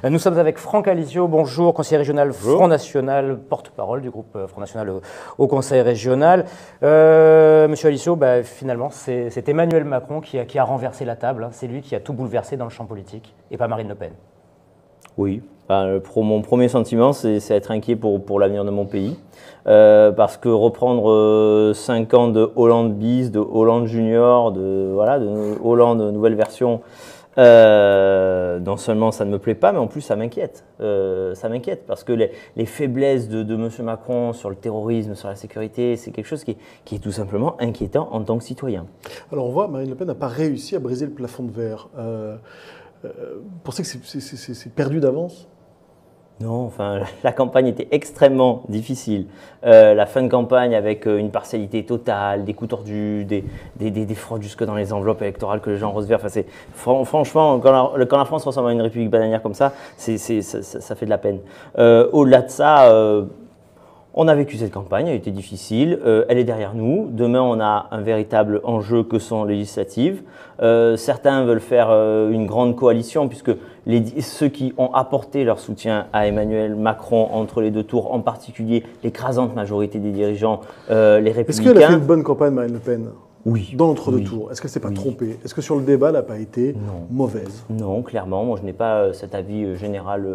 Nous sommes avec Franck Alisio, bonjour, conseiller régional Front National, porte-parole du groupe Front National au Conseil régional. Monsieur Alisio, finalement, c'est Emmanuel Macron qui a renversé la table, c'est lui qui a tout bouleversé dans le champ politique, et pas Marine Le Pen. Oui, mon premier sentiment, c'est être inquiet pour l'avenir de mon pays. Parce que reprendre 5 ans de Hollande bis, de Hollande junior, de Hollande nouvelle version, non seulement ça ne me plaît pas, mais en plus ça m'inquiète. Ça m'inquiète parce que les faiblesses de M. Macron sur le terrorisme, sur la sécurité, c'est quelque chose qui est tout simplement inquiétant en tant que citoyen. Alors on voit, Marine Le Pen n'a pas réussi à briser le plafond de verre. Vous pensez que c'est perdu d'avance ? Non, enfin, la campagne était extrêmement difficile. La fin de campagne avec une partialité totale, des coups tordus, des fraudes jusque dans les enveloppes électorales que les gens recevraient. Enfin, franchement, quand la France ressemble à une république bananière comme ça, ça fait de la peine. Au-delà de ça, on a vécu cette campagne, elle était difficile, elle est derrière nous. Demain, on a un véritable enjeu que sont les législatives. Certains veulent faire une grande coalition puisque ceux qui ont apporté leur soutien à Emmanuel Macron entre les deux tours, en particulier l'écrasante majorité des dirigeants, les Républicains. Est-ce qu'elle a fait une bonne campagne, Marine Le Pen ? Oui. Dans l'entre-deux tours, est-ce qu'elle ne s'est pas trompée ? Est-ce que sur le débat, elle n'a pas été mauvaise ? Non, clairement. Moi, je n'ai pas cet avis général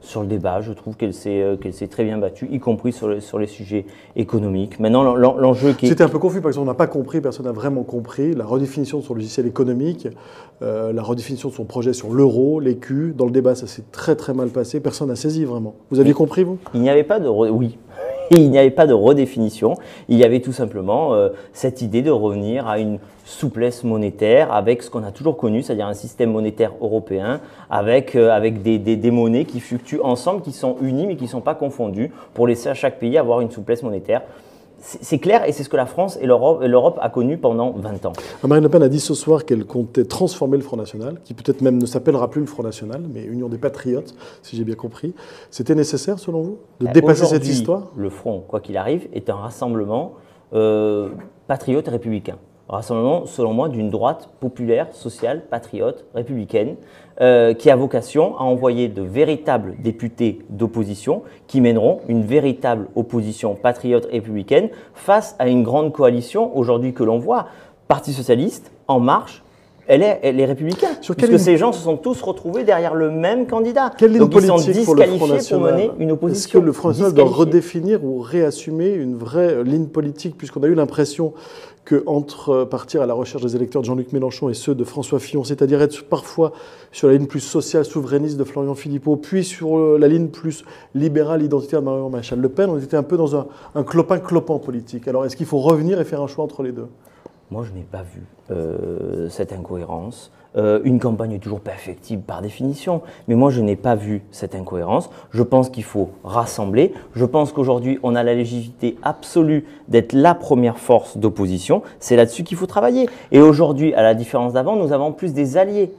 sur le débat. Je trouve qu'elle s'est très bien battue, y compris sur les sujets économiques. Maintenant, l'enjeu qui est... C'était un peu confus parce qu'on n'a pas compris, personne n'a vraiment compris la redéfinition de son logiciel économique, la redéfinition de son projet sur l'euro, l'écu. Dans le débat, ça s'est très très mal passé. Personne n'a saisi vraiment. Vous aviez compris, vous ? Il n'y avait pas de... Oui. Il n'y avait pas de redéfinition, il y avait tout simplement cette idée de revenir à une souplesse monétaire avec ce qu'on a toujours connu, c'est-à-dire un système monétaire européen avec des monnaies qui fluctuent ensemble, qui sont unies mais qui ne sont pas confondues pour laisser à chaque pays avoir une souplesse monétaire. C'est clair et c'est ce que la France et l'Europe a connu pendant 20 ans. Marine Le Pen a dit ce soir qu'elle comptait transformer le Front National, qui peut-être même ne s'appellera plus le Front National, mais Union des Patriotes, si j'ai bien compris. C'était nécessaire, selon vous, de dépasser cette histoire ? Le Front, quoi qu'il arrive, est un rassemblement patriote et républicain. Un rassemblement, selon moi, d'une droite populaire, sociale, patriote, républicaine, qui a vocation à envoyer de véritables députés d'opposition qui mèneront une véritable opposition patriote républicaine face à une grande coalition aujourd'hui que l'on voit. Parti socialiste, En Marche, elle est républicaine. Puisque ces gens se sont tous retrouvés derrière le même candidat. Quelle ligne Donc ils sont politique pour le Front disqualifiés pour National ? mener une opposition. Est-ce que le Front National doit redéfinir ou réassumer une vraie ligne politique, puisqu'on a eu l'impression qu'entre partir à la recherche des électeurs de Jean-Luc Mélenchon et ceux de François Fillon, c'est-à-dire être parfois sur la ligne plus sociale, souverainiste de Florian Philippot, puis sur la ligne plus libérale, identitaire de Marion Maréchal Le Pen, on était un peu dans un clopin-clopant politique. Alors est-ce qu'il faut revenir et faire un choix entre les deux ? Moi, je n'ai pas vu cette incohérence. Une campagne n'est toujours perfectible par définition, mais moi, je n'ai pas vu cette incohérence. Je pense qu'il faut rassembler. Je pense qu'aujourd'hui, on a la légitimité absolue d'être la première force d'opposition. C'est là-dessus qu'il faut travailler. Et aujourd'hui, à la différence d'avant, nous avons plus des alliés.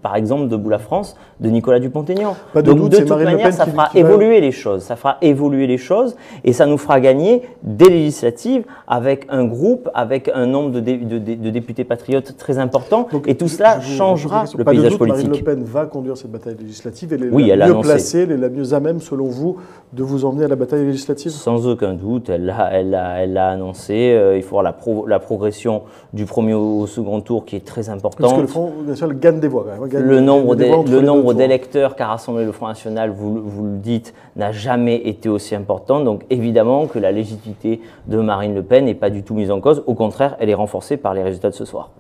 Par exemple, Debout la France, de Nicolas Dupont-Aignan. Donc, de toute manière, ça fera évoluer les choses. Ça fera évoluer les choses et ça nous fera gagner des législatives avec un groupe, avec un nombre de députés patriotes très important. Donc, et tout cela changera le paysage politique. Marine Le Pen va conduire cette bataille législative. Elle est la mieux placée, elle est la mieux à même, selon vous, de vous emmener à la bataille législative ? Sans aucun doute. Elle l'a annoncé. Il faut voir la progression du premier au second tour qui est très importante. Parce que le Front National gagne des voix. Le nombre d'électeurs qu'a rassemblé le Front National, vous le dites, n'a jamais été aussi important. Donc évidemment que la légitimité de Marine Le Pen n'est pas du tout mise en cause. Au contraire, elle est renforcée par les résultats de ce soir.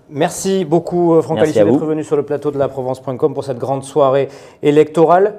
Merci beaucoup Franck Alisio d'être venu sur le plateau de la Provence.com pour cette grande soirée électorale.